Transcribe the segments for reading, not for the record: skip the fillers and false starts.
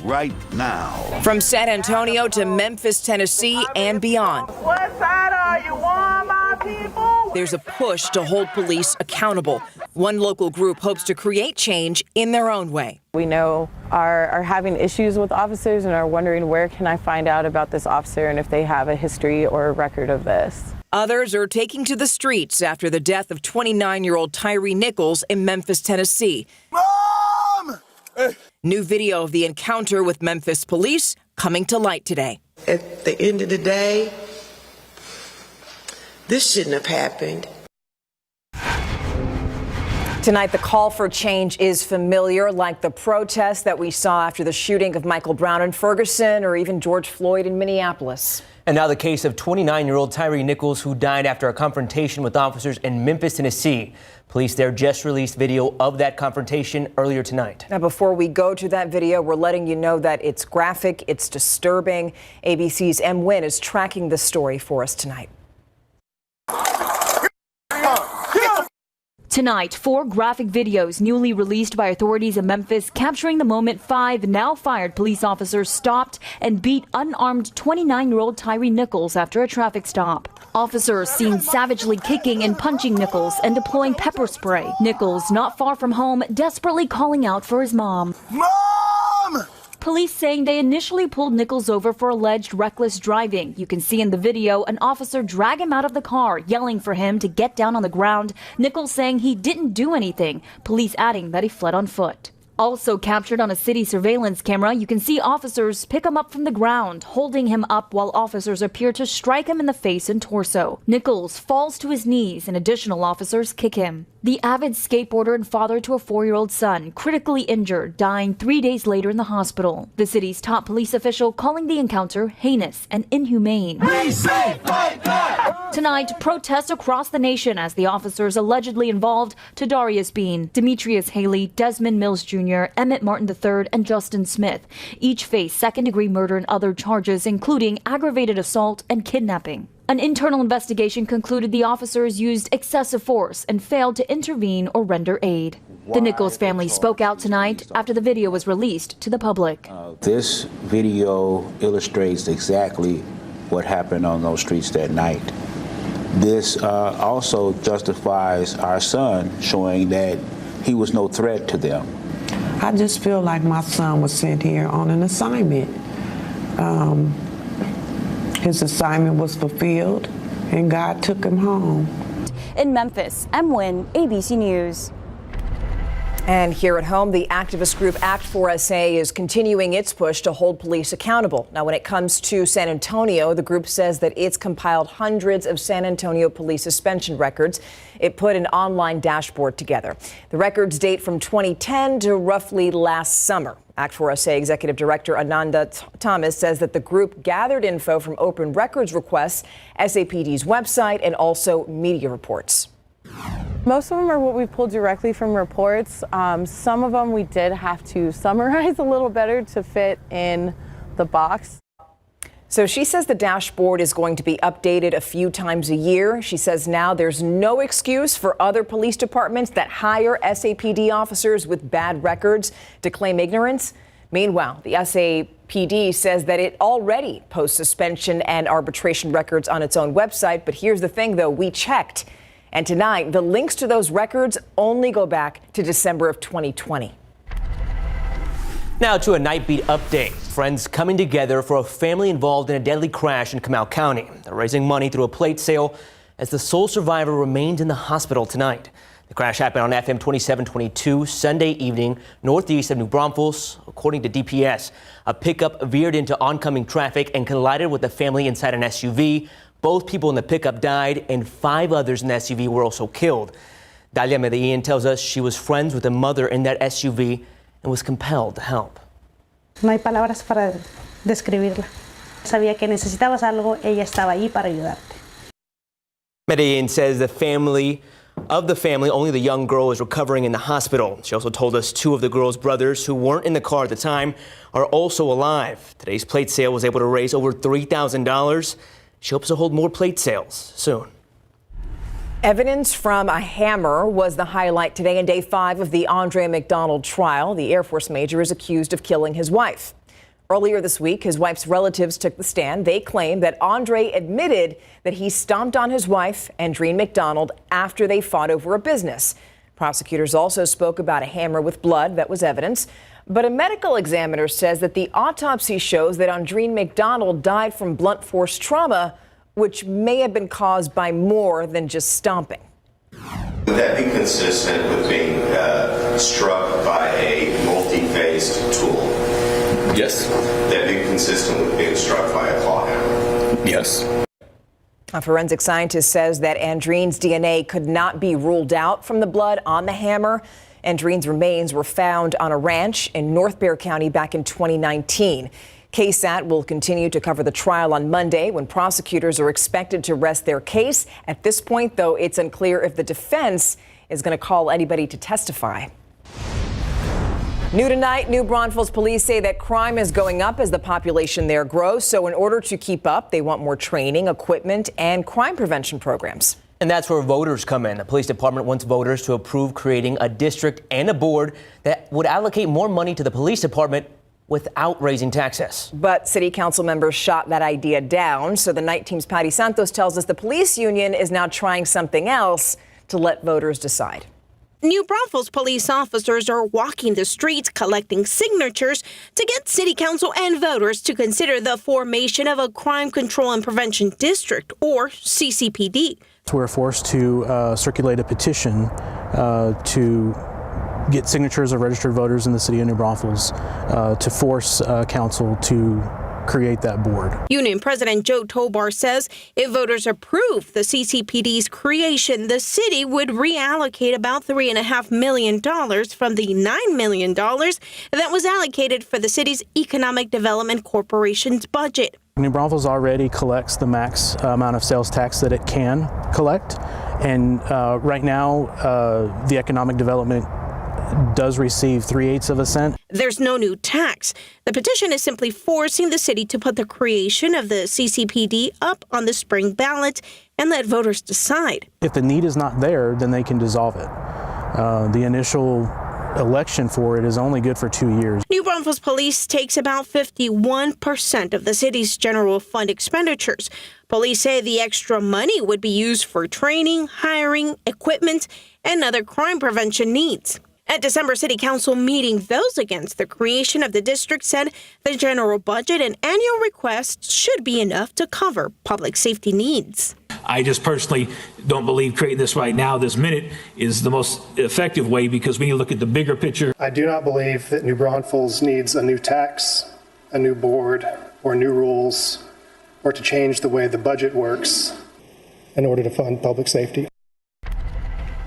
right now. From San Antonio to Memphis, Tennessee, and beyond. What side are you on, my people? There's a push to hold police accountable. One local group hopes to create change in their own way. We know are having issues with officers and are wondering, where can I find out about this officer and if they have a history or a record of this. Others are taking to the streets after the death of 29-year-old Tyree Nichols in Memphis, Tennessee. Mom! New video of the encounter with Memphis police coming to light today. At the end of the day, this shouldn't have happened. Tonight, the call for change is familiar, like the protests that we saw after the shooting of Michael Brown in Ferguson or even George Floyd in Minneapolis. And now the case of 29-year-old Tyree Nichols, who died after a confrontation with officers in Memphis, Tennessee. Police there just released video of that confrontation earlier tonight. Now, before we go to that video, we're letting you know that it's graphic, it's disturbing. ABC's M. Wynn is tracking the story for us tonight. Tonight, 4 graphic videos newly released by authorities in Memphis capturing the moment 5 now fired police officers stopped and beat unarmed 29-year-old Tyree Nichols after a traffic stop. Officers seen savagely kicking and punching Nichols and deploying pepper spray. Nichols, not far from home, desperately calling out for his mom. Mom! Police saying they initially pulled Nichols over for alleged reckless driving. You can see in the video an officer drag him out of the car, yelling for him to get down on the ground. Nichols saying he didn't do anything. Police adding that he fled on foot. Also captured on a city surveillance camera, you can see officers pick him up from the ground, holding him up while officers appear to strike him in the face and torso. Nichols falls to his knees and additional officers kick him. The avid skateboarder and father to a 4-year-old son, critically injured, dying 3 days later in the hospital. The city's top police official calling the encounter heinous and inhumane. We say fight back! Tonight, protests across the nation as the officers allegedly involved Tadarius Bean, Demetrius Haley, Desmond Mills Jr., Emmett Martin III, and Justin Smith each face second-degree murder and other charges, including aggravated assault and kidnapping. An internal investigation concluded the officers used excessive force and failed to intervene or render aid. The Nichols family spoke out tonight after the video was released to the public. This video illustrates exactly what happened on those streets that night. This also justifies our son, showing that he was no threat to them. I just feel like my son was sent here on an assignment. His assignment was fulfilled, and God took him home. In Memphis, M. Wynn, ABC News. And here at home, the activist group Act4SA is continuing its push to hold police accountable. Now, when it comes to San Antonio, the group says that it's compiled hundreds of San Antonio police suspension records. It put an online dashboard together. The records date from 2010 to roughly last summer. Act4SA Executive Director Ananda Thomas says that the group gathered info from open records requests, SAPD's website, and also media reports. Most of them are what we pulled directly from reports. Some of them we did have to summarize a little better to fit in the box. So she says the dashboard is going to be updated a few times a year. She says now there's no excuse for other police departments that hire SAPD officers with bad records to claim ignorance. Meanwhile, the SAPD says that it already posts suspension and arbitration records on its own website. But here's the thing, though, we checked. And tonight, the links to those records only go back to December of 2020. Now to a Nightbeat update. Friends coming together for a family involved in a deadly crash in Comal County. They're raising money through a plate sale as the sole survivor remains in the hospital tonight. The crash happened on FM 2722 Sunday evening northeast of New Braunfels. According to DPS, a pickup veered into oncoming traffic and collided with a family inside an SUV. Both people in the pickup died and 5 others in the SUV were also killed. Dalia Medellin tells us she was friends with the mother in that SUV and was compelled to help. No hay palabras para describirla. Sabía que necesitabas algo, ella estaba ahí para ayudarte. Medellin says the family, only the young girl is recovering in the hospital. She also told us 2 of the girl's brothers who weren't in the car at the time are also alive. Today's plate sale was able to raise over $3,000. She hopes to hold more plate sales soon. Evidence from a hammer was the highlight today in day 5 of the Andre McDonald trial. The Air Force major is accused of killing his wife. Earlier this week, his wife's relatives took the stand. They claim that Andre admitted that he stomped on his wife, Andreen McDonald, after they fought over a business. Prosecutors also spoke about a hammer with blood that was evidence. But a medical examiner says that the autopsy shows that Andreen McDonald died from blunt force trauma, which may have been caused by more than just stomping. Would that be consistent with being struck by a multi-phased tool? Yes. That be consistent with being struck by a claw hammer? Yes. A forensic scientist says that Andreen's DNA could not be ruled out from the blood on the hammer. Andreen's remains were found on a ranch in North Bexar County back in 2019. KSAT will continue to cover the trial on Monday when prosecutors are expected to rest their case. At this point, though, it's unclear if the defense is going to call anybody to testify. New tonight, New Braunfels police say that crime is going up as the population there grows. So in order to keep up, they want more training, equipment, and crime prevention programs. And that's where voters come in. The police department wants voters to approve creating a district and a board that would allocate more money to the police department without raising taxes. But city council members shot that idea down. So the night team's Patty Santos tells us the police union is now trying something else to let voters decide. New Braunfels police officers are walking the streets collecting signatures to get city council and voters to consider the formation of a crime control and prevention district, or CCPD. We're forced to circulate a petition to get signatures of registered voters in the city of New Braunfels to force council to create that board. Union President Joe Tobar says if voters approve the CCPD's creation, the city would reallocate about $3.5 million from the $9 million that was allocated for the city's Economic Development Corporation's budget. New Braunfels already collects the max amount of sales tax that it can collect, and right now the Economic Development does receive 3/8 of a cent. There's no new tax. The petition is simply forcing the city to put the creation of the CCPD up on the spring ballot and let voters decide. If the need is not there, then they can dissolve it. The initial election for it is only good for 2 years. New Braunfels Police takes about 51% of the city's general fund expenditures. Police say the extra money would be used for training, hiring, equipment, and other crime prevention needs. At December City Council meeting, those against the creation of the district said the general budget and annual requests should be enough to cover public safety needs. I just personally don't believe creating this right now, this minute, is the most effective way, because when you look at the bigger picture. I do not believe that New Braunfels needs a new tax, a new board, or new rules, or to change the way the budget works in order to fund public safety.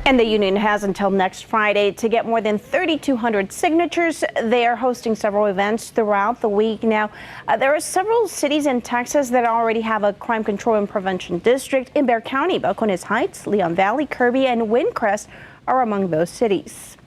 And the union has until next Friday to get more than 3,200 signatures. They are hosting several events throughout the week. Now, there are several cities in Texas that already have a crime control and prevention district. In Bexar County, Balcones Heights, Leon Valley, Kirby, and Windcrest are among those cities.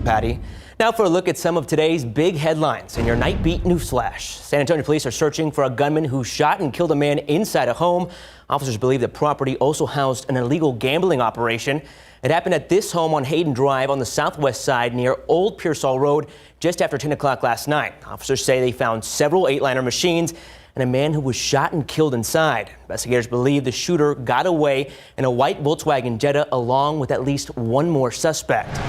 Patty. Now for a look at some of today's big headlines in your Nightbeat News Flash. San Antonio police are searching for a gunman who shot and killed a man inside a home. Officers believe the property also housed an illegal gambling operation. It happened at this home on Hayden Drive on the southwest side near Old Pearsall Road just after 10 o'clock last night. Officers say they found several 8-liner machines and a man who was shot and killed inside. Investigators believe the shooter got away in a white Volkswagen Jetta along with at least one more suspect.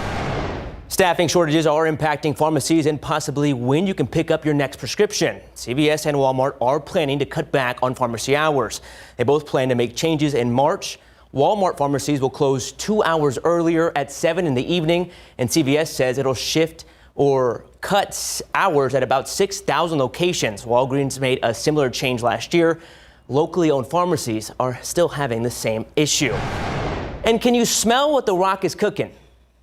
Staffing shortages are impacting pharmacies and possibly when you can pick up your next prescription. CVS and Walmart are planning to cut back on pharmacy hours. They both plan to make changes in March. Walmart pharmacies will close 2 hours earlier at 7 in the evening, and CVS says it'll shift or cut hours at about 6,000 locations. Walgreens made a similar change last year. Locally owned pharmacies are still having the same issue. And can you smell what The Rock is cooking?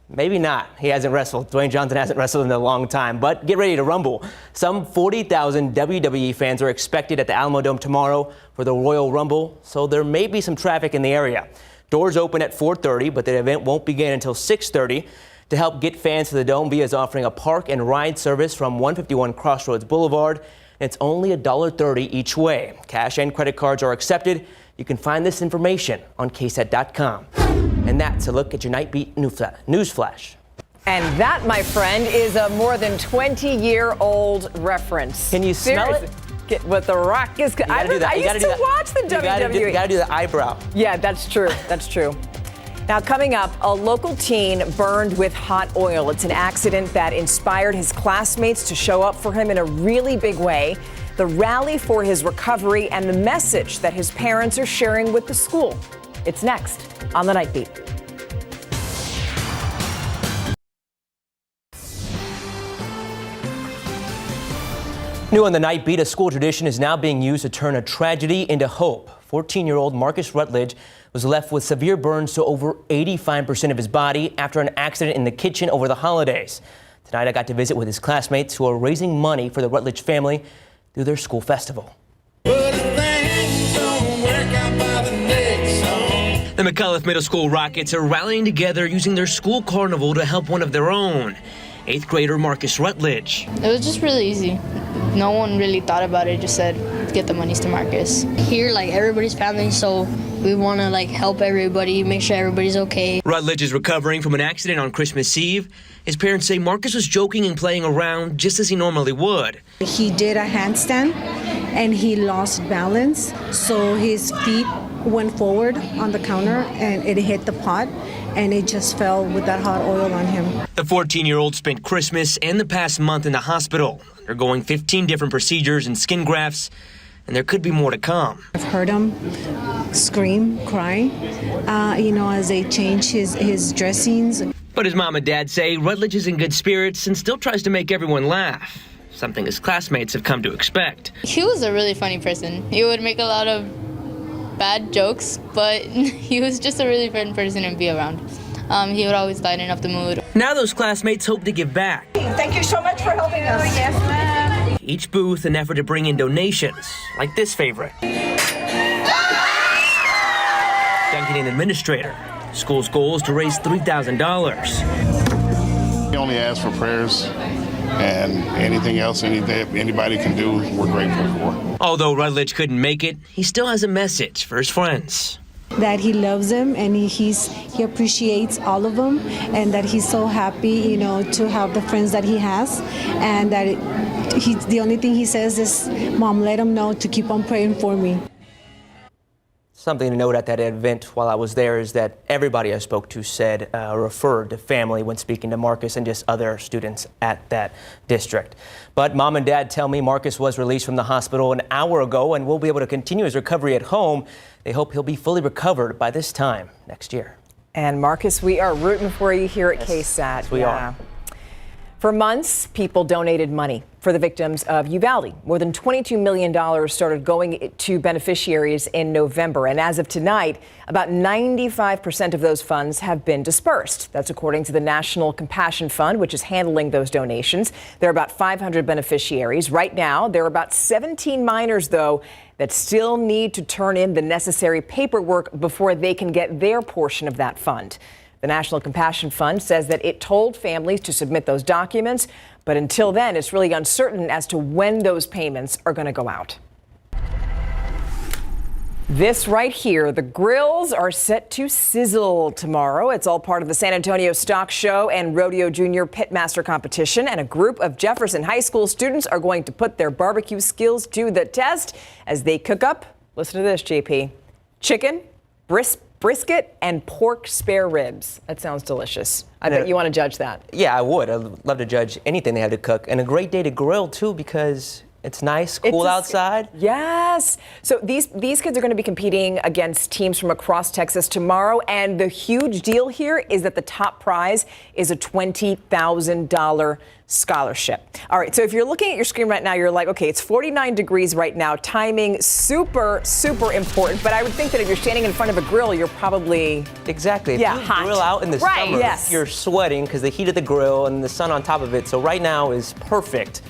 Maybe not. He hasn't wrestled. Dwayne Johnson hasn't wrestled in a long time, but get ready to rumble. Some 40,000 WWE fans are expected at the Alamodome tomorrow for the Royal Rumble, so there may be some traffic in the area. Doors open at 4:30, but the event won't begin until 6:30. To help get fans to the Dome, Via is offering a park and ride service from 151 Crossroads Boulevard. It's only $1.30 each way. Cash and credit cards are accepted. You can find this information on KSAT.com. And that's a look at your Nightbeat News Flash. And that, my friend, is a more than 20-year-old reference. Can you smell it? Get what the Rock is. I used to watch the WWE. You gotta do the eyebrow. Yeah, that's true. That's true. Now, coming up, a local teen burned with hot oil. It's an accident that inspired his classmates to show up for him in a really big way. The rally for his recovery and the message that his parents are sharing with the school. It's next on the Nightbeat. New on the Nightbeat, a school tradition is now being used to turn a tragedy into hope. 14-year-old Marcus Rutledge was left with severe burns to over 85% of his body after an accident in the kitchen over the holidays. Tonight, I got to visit with his classmates who are raising money for the Rutledge family through their school festival. The McAuliffe Middle School Rockets are rallying together using their school carnival to help one of their own, 8th grader Marcus Rutledge. It was just really easy. No one really thought about it, just said, get the monies to Marcus. Here, everybody's family, so we want to, help everybody, make sure everybody's okay. Rutledge is recovering from an accident on Christmas Eve. His parents say Marcus was joking and playing around just as he normally would. He did a handstand, and he lost balance, so his feet went forward on the counter, and it hit the pot, and it just fell with that hot oil on him. The 14-year-old spent Christmas and the past month in the hospital. They're going 15 different procedures and skin grafts, and there could be more to come. I've heard him scream, cry, as they change his dressings. But his mom and dad say Rutledge is in good spirits and still tries to make everyone laugh, something his classmates have come to expect. He was a really funny person. He would make a lot of bad jokes, but he was just a really fun person to be around. He would always lighten up the mood. Now those classmates hope to give back. Thank you so much for helping us. Yes, ma'am. Each booth an effort to bring in donations, like this favorite. Duncan, an administrator. School's goal is to raise $3,000. We only ask for prayers, and anything else anybody can do, we're grateful for. Although Rutledge couldn't make it, he still has a message for his friends. That he loves them and he appreciates all of them, and that he's so happy, to have the friends that he has, and that the only thing he says is, Mom, let him know to keep on praying for me. Something to note at that event while I was there is that everybody I spoke to said referred to family when speaking to Marcus and just other students at that district. But Mom and Dad tell me Marcus was released from the hospital an hour ago and will be able to continue his recovery at home. They hope he'll be fully recovered by this time next year. And Marcus, we are rooting for you here at KSAT. Yes, we are. For months, people donated money for the victims of Uvalde. More than $22 million started going to beneficiaries in November. And as of tonight, about 95% of those funds have been dispersed. That's according to the National Compassion Fund, which is handling those donations. There are about 500 beneficiaries. Right now, there are about 17 minors, though, that still need to turn in the necessary paperwork before they can get their portion of that fund. The National Compassion Fund says that it told families to submit those documents, but until then, it's really uncertain as to when those payments are going to go out. This right here, the grills are set to sizzle tomorrow. It's all part of the San Antonio Stock Show and Rodeo Junior Pitmaster competition, and a group of Jefferson High School students are going to put their barbecue skills to the test as they cook up, listen to this, JP, chicken, brisket, and pork spare ribs. That sounds delicious. I bet you want to judge that. Yeah, I would. I'd love to judge anything they have to cook. And a great day to grill, too, because it's nice, cool outside. Yes. So these kids are going to be competing against teams from across Texas tomorrow. And the huge deal here is that the top prize is a $20,000 scholarship. All right. So if you're looking at your screen right now, you're like, OK, it's 49 degrees right now. Timing, super, super important. But I would think that if you're standing in front of a grill, you're probably exactly. If you hot. Grill out in the summer, yes. You're sweating because the heat of the grill and the sun on top of it. So right now is perfect.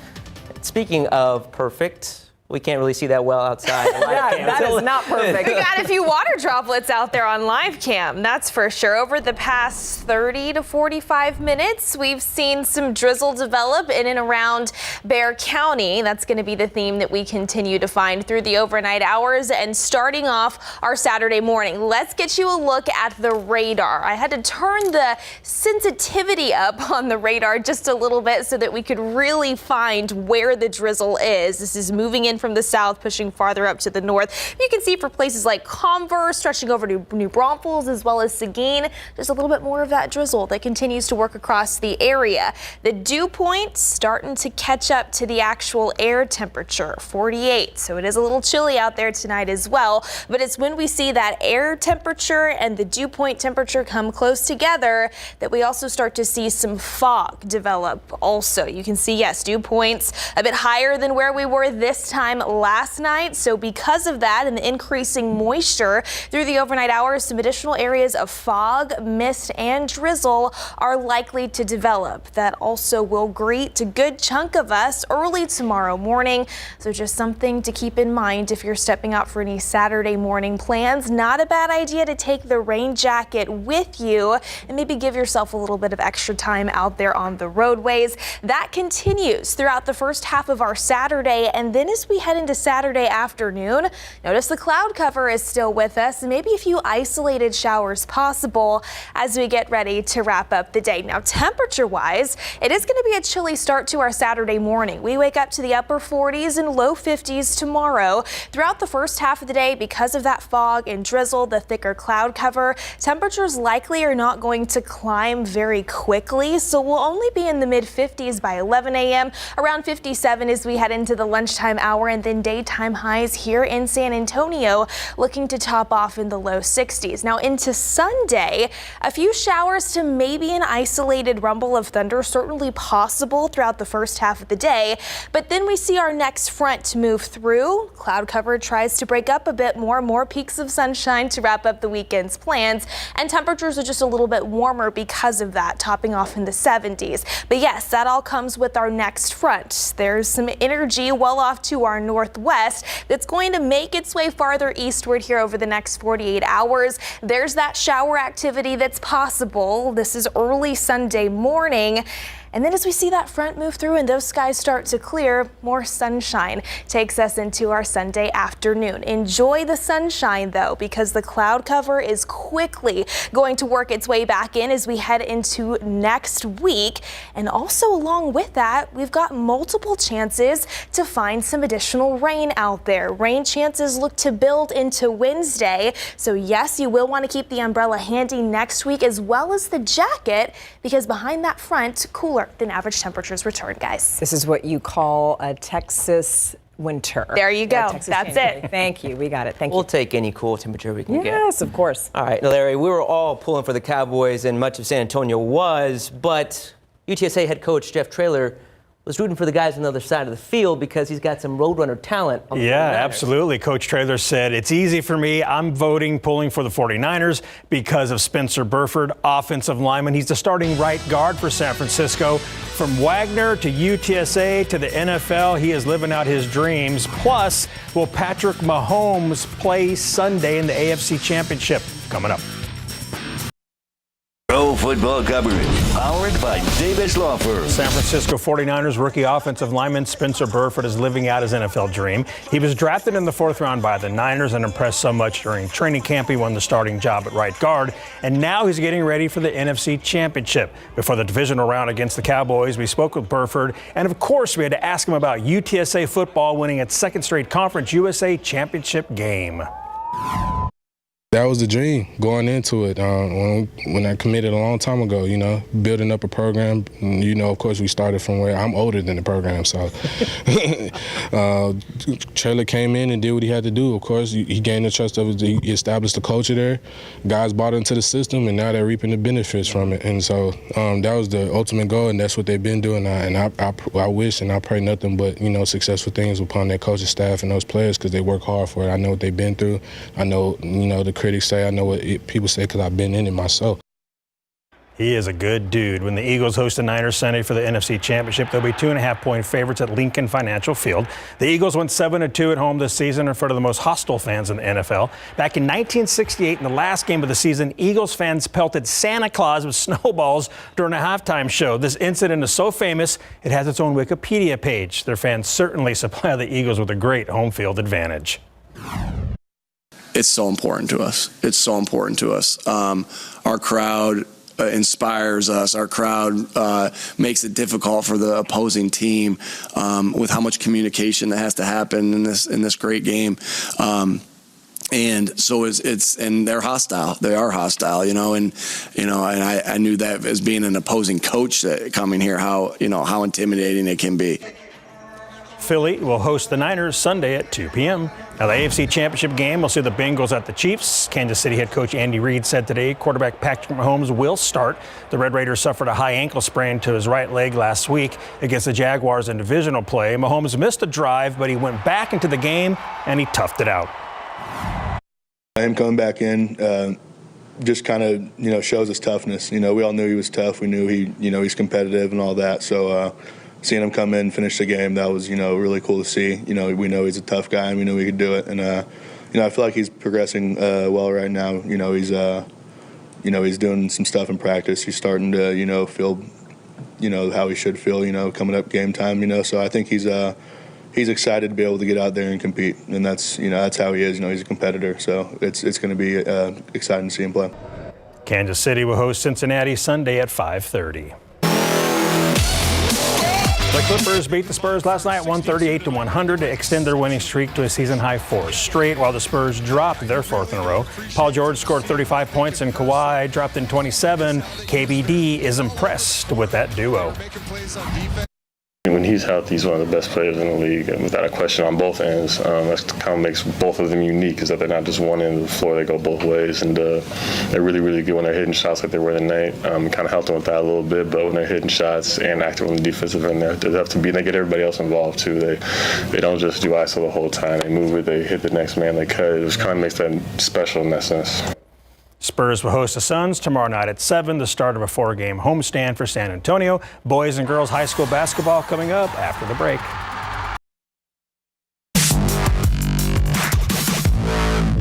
Speaking of perfect, We can't really see that well outside. That is not perfect. We got a few water droplets out there on live cam, that's for sure. Over the past 30 to 45 minutes, we've seen some drizzle develop in and around Bexar County. That's going to be the theme that we continue to find through the overnight hours and starting off our Saturday morning. Let's get you a look at the radar. I had to turn the sensitivity up on the radar just a little bit so that we could really find where the drizzle is. This is moving in from the south, pushing farther up to the north. You can see for places like Converse, stretching over to New Braunfels, as well as Seguin, there's a little bit more of that drizzle that continues to work across the area. The dew point starting to catch up to the actual air temperature, 48. So it is a little chilly out there tonight as well. But it's when we see that air temperature and the dew point temperature come close together that we also start to see some fog develop also. You can see, yes, dew points a bit higher than where we were this time last night. So because of that and the increasing moisture through the overnight hours, some additional areas of fog, mist, and drizzle are likely to develop. That also will greet a good chunk of us early tomorrow morning. So just something to keep in mind if you're stepping out for any Saturday morning plans. Not a bad idea to take the rain jacket with you and maybe give yourself a little bit of extra time out there on the roadways. That continues throughout the first half of our Saturday, and then as we head into Saturday afternoon, notice the cloud cover is still with us, and maybe a few isolated showers possible as we get ready to wrap up the day. Now, temperature-wise, it is going to be a chilly start to our Saturday morning. We wake up to the upper 40s and low 50s tomorrow. Throughout the first half of the day, because of that fog and drizzle, the thicker cloud cover, temperatures likely are not going to climb very quickly, so we'll only be in the mid-50s by 11 a.m., around 57 as we head into the lunchtime hour, and then daytime highs here in San Antonio looking to top off in the low 60s. Now into Sunday, a few showers to maybe an isolated rumble of thunder certainly possible throughout the first half of the day, but then we see our next front move through. Cloud cover tries to break up a bit more peaks of sunshine to wrap up the weekend's plans, and temperatures are just a little bit warmer because of that, topping off in the 70s. But yes, that all comes with our next front. There's some energy well off to our northwest that's going to make its way farther eastward here over the next 48 hours. There's that shower activity that's possible. This is early Sunday morning. And then as we see that front move through and those skies start to clear, more sunshine takes us into our Sunday afternoon. Enjoy the sunshine, though, because the cloud cover is quickly going to work its way back in as we head into next week. And also along with that, we've got multiple chances to find some additional rain out there. Rain chances look to build into Wednesday. So yes, you will want to keep the umbrella handy next week as well as the jacket, because behind that front, cooler than average temperatures return, guys. This is what you call a Texas winter. There you go. Texas That's January. it. Thank you. We got it. Thank you. We'll take any cool temperature we can get. Yes, of course. All right, Larry, we were all pulling for the Cowboys, and much of San Antonio was, but UTSA head coach Jeff Traylor was rooting for the guys on the other side of the field because he's got some Roadrunner talent. Yeah, absolutely. Coach Traylor said, it's easy for me. I'm pulling for the 49ers because of Spencer Burford, offensive lineman. He's the starting right guard for San Francisco. From Wagner to UTSA to the NFL, he is living out his dreams. Plus, will Patrick Mahomes play Sunday in the AFC Championship? Coming up. Pro football coverage, powered by Davis Law Firm. San Francisco 49ers rookie offensive lineman Spencer Burford is living out his NFL dream. He was drafted in the 4th round by the Niners and impressed so much during training camp he won the starting job at right guard. And now he's getting ready for the NFC Championship. Before the divisional round against the Cowboys, we spoke with Burford. And of course, we had to ask him about UTSA football winning its 2nd straight Conference USA Championship game. That was the dream going into it. When I committed a long time ago, building up a program. Of course, we started from where I'm older than the program. So Traylor came in and did what he had to do. Of course, he gained the trust of it. He established the culture there. Guys bought into the system, and now they're reaping the benefits from it. And so that was the ultimate goal, and that's what they've been doing. And I wish and I pray nothing but, successful things upon their coaching staff and those players because they work hard for it. I know what they've been through. I know, the critics say, I know what people say because I've been in it myself. He is a good dude. When the Eagles host the Niners Sunday for the NFC Championship, they'll be 2.5-point favorites at Lincoln Financial Field. The Eagles went 7-2 at home this season in front of the most hostile fans in the NFL. Back in 1968, in the last game of the season, Eagles fans pelted Santa Claus with snowballs during a halftime show. This incident is so famous, it has its own Wikipedia page. Their fans certainly supply the Eagles with a great home field advantage. It's so important to us. It's so important to us. Our crowd inspires us. Our crowd makes it difficult for the opposing team with how much communication that has to happen in this great game. And so and they're hostile. They are hostile, and I knew that as being an opposing coach that coming here, how intimidating it can be. Philly will host the Niners Sunday at 2 p.m. Now, the AFC Championship game will see the Bengals at the Chiefs. Kansas City head coach Andy Reid said today quarterback Patrick Mahomes will start. The Red Raiders suffered a high ankle sprain to his right leg last week against the Jaguars in divisional play. Mahomes missed a drive, but he went back into the game and he toughed it out. Him coming back in just kind of, shows his toughness. We all knew he was tough. We knew he's competitive and all that. So, seeing him come in and finish the game, that was, really cool to see. We know he's a tough guy and we knew he could do it. And, I feel like he's progressing well right now. He's doing some stuff in practice. He's starting to, feel, how he should feel, coming up game time, So I think he's excited to be able to get out there and compete. And that's how he is. He's a competitor. So it's going to be exciting to see him play. Kansas City will host Cincinnati Sunday at 5:30. The Clippers beat the Spurs last night 138-100 to extend their winning streak to a season-high 4 straight, while the Spurs dropped their 4th in a row. Paul George scored 35 points and Kawhi dropped in 27. KBD is impressed with that duo. When he's healthy, he's one of the best players in the league, and without a question on both ends. That kind of makes both of them unique, is that they're not just one end of the floor, they go both ways, and they're really, really good when they're hitting shots like they were tonight. Kind of helped them with that a little bit, but when they're hitting shots and active on the defensive end, they have to be, and they get everybody else involved too. They don't just do ISO the whole time. They move it, they hit the next man, they cut it. It just kind of makes that special in that sense. Spurs will host the Suns tomorrow night at 7, the start of a 4-game homestand for San Antonio. Boys and girls high school basketball coming up after the break.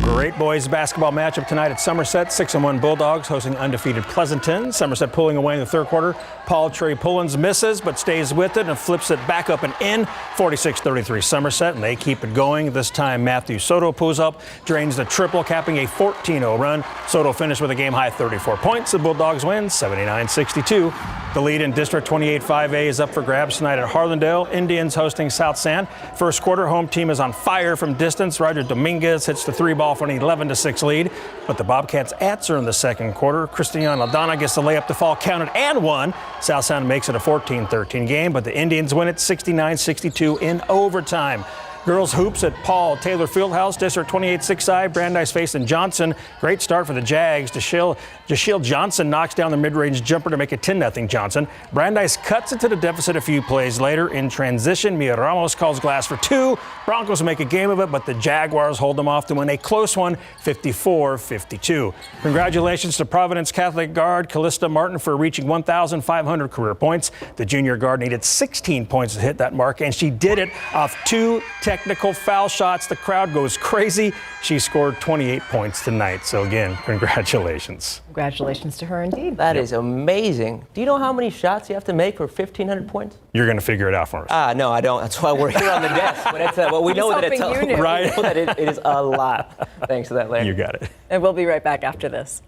Great boys basketball matchup tonight at Somerset. 6-1 Bulldogs hosting undefeated Pleasanton. Somerset pulling away in the third quarter. Paul Trey Pullins misses but stays with it and flips it back up and in. 46-33 Somerset, and they keep it going. This time Matthew Soto pulls up, drains the triple, capping a 14-0 run. Soto finished with a game-high 34 points. The Bulldogs win 79-62. The lead in District 28 5A is up for grabs tonight at Harlandale. Indians hosting South San. First quarter, home team is on fire from distance. Roger Dominguez hits the 3-ball for an 11-6 lead, but the Bobcats answer in the second quarter. Christian Aldana gets the layup to fall counted and one. South Sound makes it a 14-13 game, but the Indians win it 69-62 in overtime. Girls hoops at Paul Taylor Fieldhouse, District 28 6I, Brandeis facing Johnson. Great start for the Jags. Jashiel Johnson knocks down the mid-range jumper to make it 10-0 Johnson. Brandeis cuts it to the deficit a few plays later. In transition, Mia Ramos calls glass for 2. Broncos make a game of it, but the Jaguars hold them off to win a close one, 54-52. Congratulations to Providence Catholic guard Callista Martin for reaching 1,500 career points. The junior guard needed 16 points to hit that mark, and she did it off 2 technical foul shots. The crowd goes crazy. She scored 28 points tonight. So again, congratulations. Congratulations to her indeed. That is amazing. Do you know how many shots you have to make for 1,500 points? You're going to figure it out for us. No, I don't. That's why we're here on the desk. But it's, well, we know that it's right. We know that it is a lot. Thanks for that, Larry. You got it. And we'll be right back after this.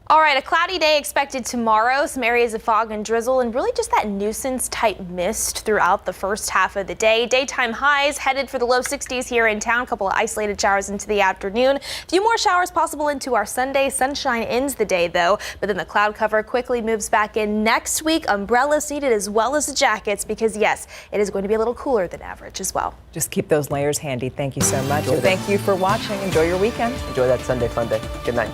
All right, a cloudy day expected tomorrow. Some areas of fog and drizzle and really just that nuisance type mist throughout the first half of the day. Daytime highs headed for the low 60s here in town. A couple of isolated showers into the afternoon. A few more showers possible into our Sunday. Sunshine ends the day though, but then the cloud cover quickly moves back in next week. Umbrellas needed as well as the jackets because yes, it is going to be a little cooler than average as well. Just keep those layers handy. Thank you so much. And thank you for watching. Enjoy your weekend. Enjoy that Sunday fun day. Good night.